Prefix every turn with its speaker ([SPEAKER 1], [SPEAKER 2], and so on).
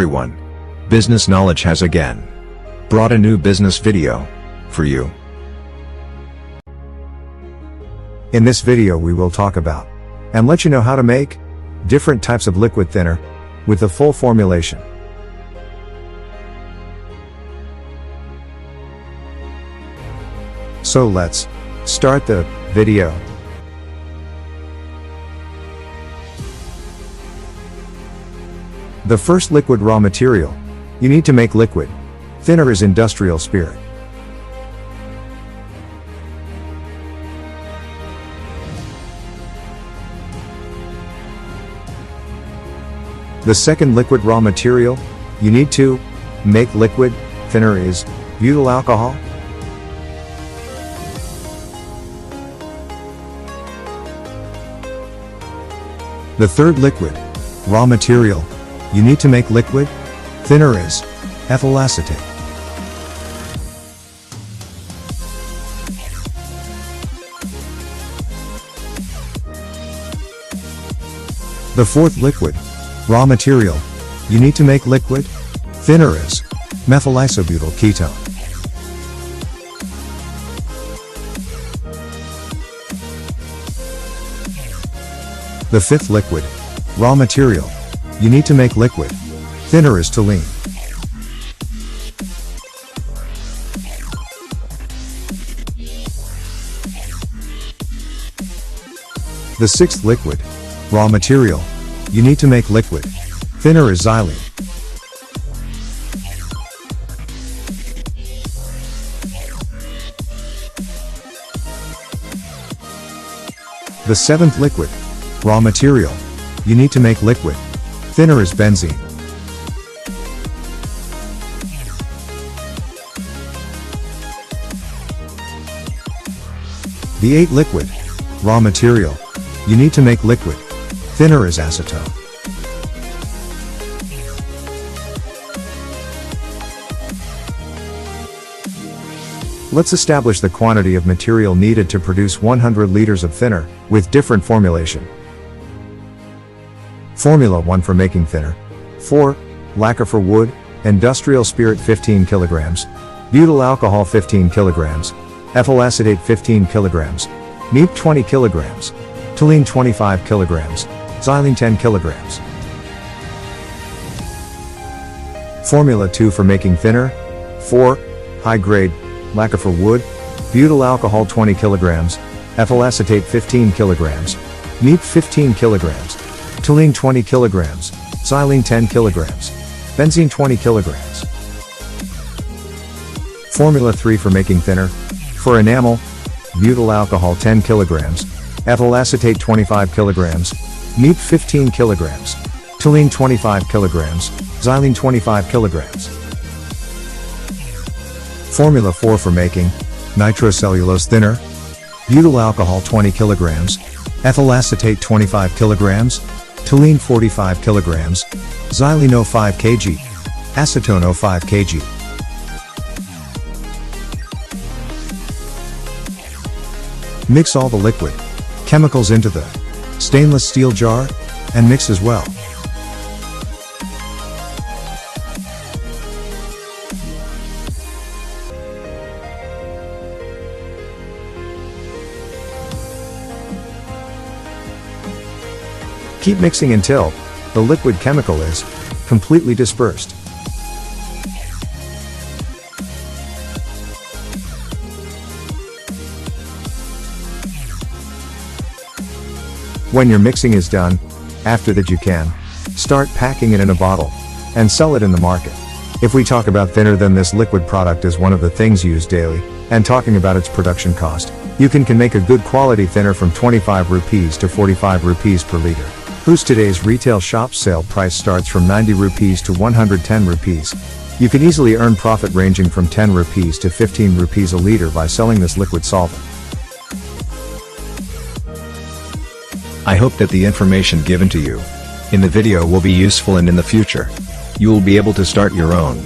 [SPEAKER 1] everyone. Business Knowledge has again brought a new business video for you.
[SPEAKER 2] In this video we will talk about and let you know how to make different types of liquid thinner with the full formulation. So let's start the video. The first liquid raw material you need to make liquid thinner is industrial spirit. The second liquid raw material you need to make liquid thinner is butyl alcohol. The third liquid raw material you need to make liquid thinner is ethyl acetate. The fourth liquid raw material you need to make liquid thinner is methyl isobutyl ketone. The fifth liquid raw material you need to make liquid thinner is toluene. The sixth liquid raw material you need to make liquid thinner is xylene. The seventh liquid raw material you need to make liquid thinner is benzene. The eighth liquid raw material you need to make liquid thinner is acetone. Let's establish the quantity of material needed to produce 100 liters of thinner with different formulation. Formula 1 for making thinner. 4. Lacquer for wood, industrial spirit 15 kilograms, butyl alcohol 15 kilograms, ethyl acetate 15 kilograms, neep 20 kilograms, toluene 25 kilograms, xylene 10 kilograms. Formula 2 for making thinner. 4. High grade, lacquer for wood, butyl alcohol 20 kilograms, ethyl acetate 15 kilograms, neep 15 kilograms, toluene 20 kilograms, xylene 10 kilograms, benzene 20 kilograms. Formula 3 for making thinner. For enamel, butyl alcohol 10 kilograms, ethyl acetate 25 kilograms, neep 15 kilograms, toluene 25 kilograms, xylene 25 kilograms. Formula 4 for making nitrocellulose thinner. Butyl alcohol 20 kilograms, ethyl acetate 25 kilograms, toluene 45 kilograms, xylene 05 kg, acetone 05 kg. Mix all the liquid chemicals into the stainless steel jar and mix as well. Keep mixing until the liquid chemical is completely dispersed. When your mixing is done, after that you can start packing it in a bottle and sell it in the market. If we talk about thinner, then this liquid product is one of the things used daily, and talking about its production cost, you can make a good quality thinner from 25 rupees to 45 rupees per liter. Whose today's retail shop sale price starts from 90 rupees to 110 rupees. You can easily earn profit ranging from 10 rupees to 15 rupees a liter by selling this liquid solvent.
[SPEAKER 1] I hope that the information given to you in the video will be useful, and in the future, you will be able to start your own